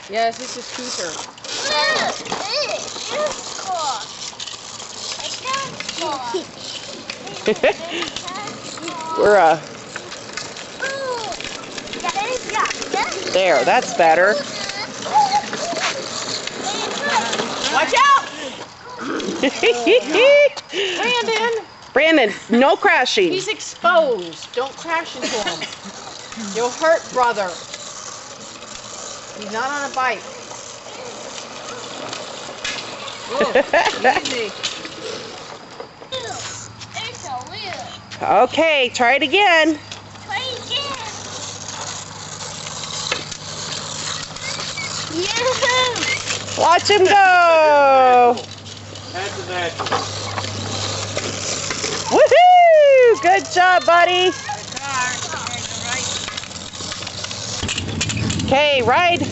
Yes, it's a scooter. We're there. That's better. Watch out! Brandon! Brandon, no crashing. He's exposed. Don't crash into him. You'll hurt brother. He's not on a bike. Whoa, easy. Okay, try it again. Watch him go. That's a natural. Woohoo! Good job, buddy. Okay, ride.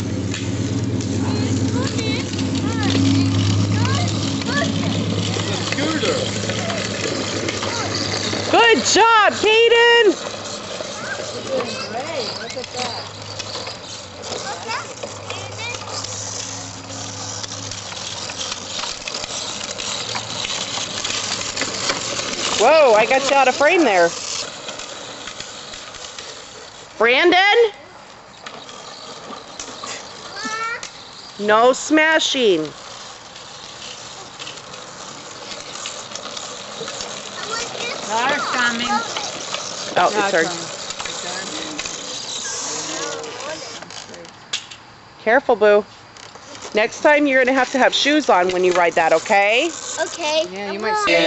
Scooter. Good job, Kaden. Great, look at that. Whoa, I got you out of frame there. Brandon? No smashing. Car's coming. Oh, it's our... Careful, Boo. Next time you're going to have shoes on when you ride that, okay? Okay. Yeah, you might see.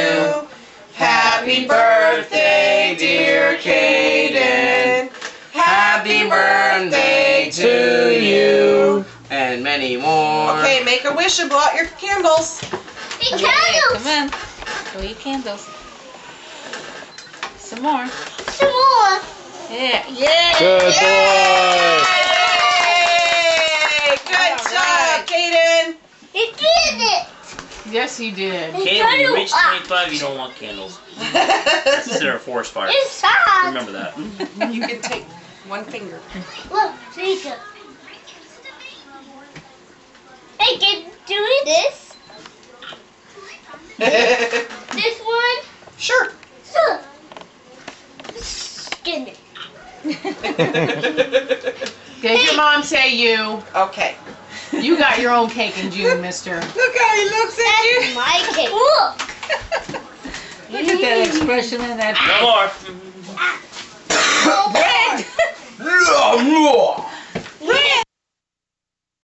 Happy birthday, dear Kaden. Happy birthday to you. And many more. Okay, make a wish and blow out your candles. The Come candles. on. Blow your candles. Some more. Some more. Yeah. Yeah. Good boy. Yay! Good job, Kaden. He did it. Yes, you did. He Okay, when you got reach it 25, you don't want candles. Consider a forest fire. inside. Remember that. You can take one finger. Look, Rita. Hey, can do this? This one? Sure. So. Skin it. Did your mom say you? Okay. You got your own cake in June, mister. Look how he looks at you. That's my cake. Look. Look at that expression in that. No more. Red. Yeah. Red.